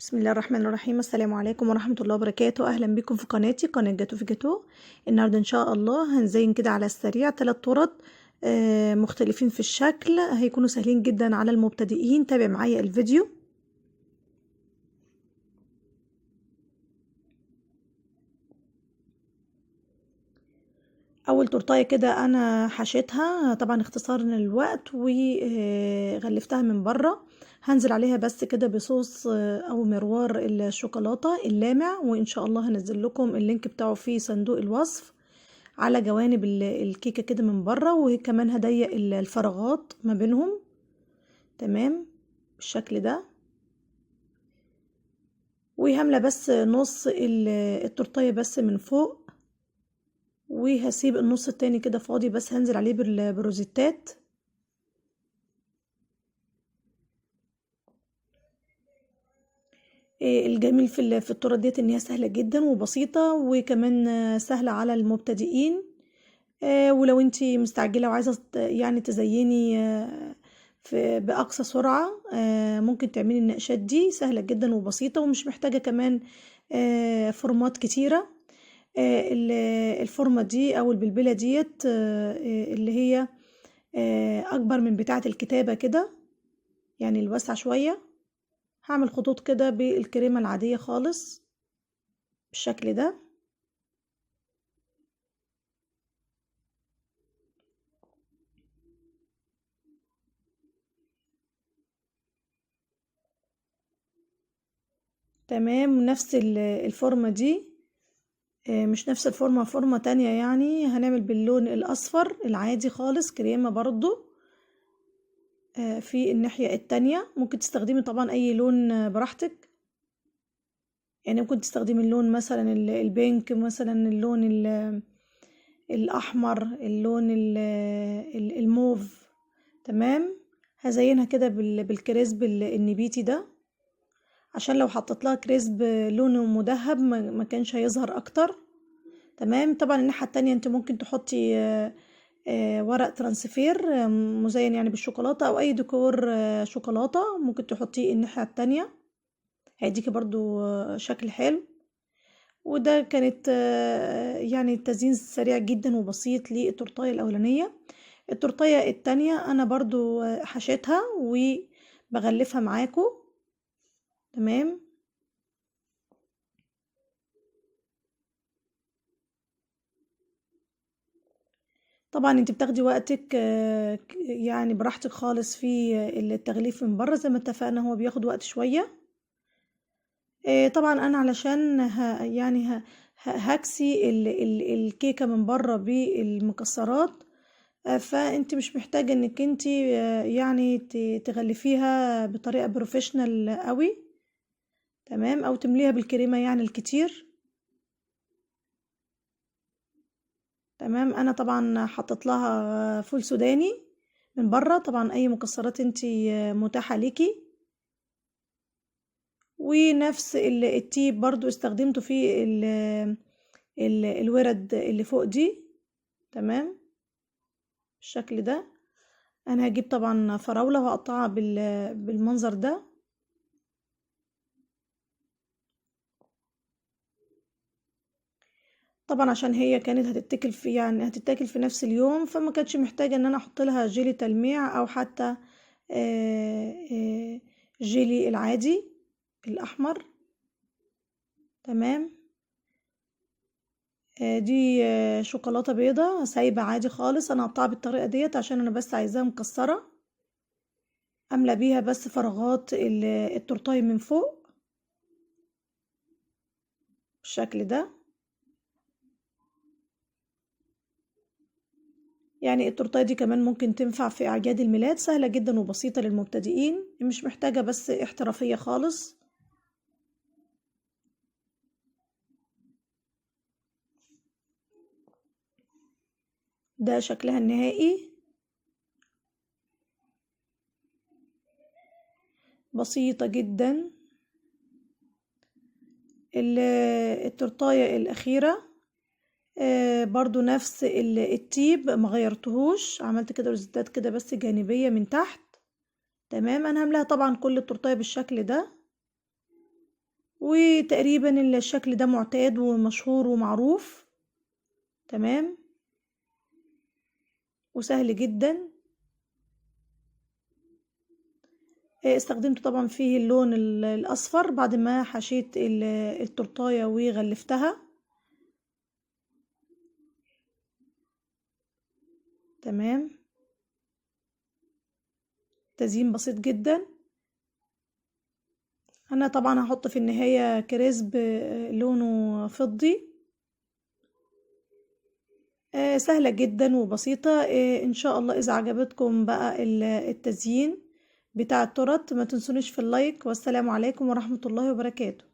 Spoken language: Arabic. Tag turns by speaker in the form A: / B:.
A: بسم الله الرحمن الرحيم. السلام عليكم ورحمة الله وبركاته. أهلا بكم في قناتي قناة جاتو في جاتو. النهاردة إن شاء الله هنزين كده على السريع 3 طرد مختلفين في الشكل، هيكونوا سهلين جدا على المبتدئين. تابع معايا الفيديو. أول تورتاية كده أنا حشيتها طبعا اختصارا للوقت وغلفتها من بره. هنزل عليها بس كده بصوص أو مروار الشوكولاتة اللامع، وإن شاء الله هنزل لكم اللينك بتاعه في صندوق الوصف على جوانب الكيكة كده من بره، وكمان هضيق الفراغات ما بينهم. تمام بالشكل ده. وهملة بس نص التورتاية بس من فوق، وهسيب النص التاني كده فاضي بس هنزل عليه بالروزيتات. الجميل في التورت ديت ان هي سهله جدا وبسيطه، وكمان سهله على المبتدئين. ولو انتي مستعجله وعايزه يعني تزيني باقصى سرعه، ممكن تعملي النقشات دي سهله جدا وبسيطه، ومش محتاجه كمان فورمات كتيره. الفورمه دي او البلبله ديت اللي هي اكبر من بتاعه الكتابه كده، يعني الواسعه شويه. هعمل خطوط كده بالكريمه العاديه خالص بالشكل ده. تمام. نفس الفورمة دي، مش نفس الفورمة، فورمة تانية يعني هنعمل باللون الأصفر العادي خالص كريمة برضو. في الناحية التانية ممكن تستخدمي طبعا أي لون براحتك، يعني ممكن تستخدمي اللون مثلا البينك، مثلا اللون الأحمر، اللون الموف. تمام. هزينها كده بالكريسب النبيتي ده، عشان لو حطيت لها كريسب لونه مذهب ما كانش هيظهر اكتر. تمام. طبعا الناحيه التانية انت ممكن تحطي ورق ترانسفير مزين يعني بالشوكولاته، او اي ديكور شوكولاته ممكن تحطيه الناحيه التانية، هيديكي برضو شكل حلو. وده كانت يعني التزيين سريع جدا وبسيط للتورتايه الاولانيه. التورتايه التانية انا برضو حشيتها وبغلفها معاكم. تمام. طبعا انت بتاخدي وقتك يعني براحتك خالص في التغليف من بره، زي ما اتفقنا هو بياخد وقت شوية. طبعا انا علشان هكسي الكيكة من بره بالمكسرات، فانت مش محتاجة انك انت يعني تغلفيها بطريقة بروفيشنال قوي. تمام. او تمليها بالكريمة يعني الكتير. تمام. انا طبعا حطيت لها فول سوداني من بره، طبعا اي مكسرات انتي متاحة ليكي. ونفس التيب برضو استخدمته في الورد اللي فوق دي. تمام بالشكل ده. انا هجيب طبعا فراولة وهقطعها بالمنظر ده. طبعا عشان هي كانت هتتاكل في يعني هتتاكل في نفس اليوم، فما كانتش محتاجة ان انا احط لها جيلي تلميع او حتى جيلي العادي الاحمر. تمام. دي شوكولاتة بيضة سايبة عادي خالص، انا هقطعها بالطريقة ديت عشان انا بس عايزاها مكسرة، املى بيها بس فراغات التورتايه من فوق بالشكل ده. يعني التورتايه دي كمان ممكن تنفع في اعياد الميلاد، سهلة جدا وبسيطة للمبتدئين، مش محتاجة بس احترافية خالص. ده شكلها النهائي، بسيطة جدا. التورتايه الأخيرة برضو نفس التيب ما غيرتهوش، عملت كده روزيتات كده بس جانبية من تحت. تمام. انا هملاها طبعا كل التورتايه بالشكل ده. وتقريبا الشكل ده معتاد ومشهور ومعروف. تمام، وسهل جدا. استخدمت طبعا فيه اللون الاصفر بعد ما حشيت التورتايه وغلفتها. تمام، تزيين بسيط جدا. انا طبعا هحط في النهايه كريسب لونه فضي. سهله جدا وبسيطه. ان شاء الله اذا عجبتكم بقى التزيين بتاع التورت ما تنسونيش في اللايك. والسلام عليكم ورحمه الله وبركاته.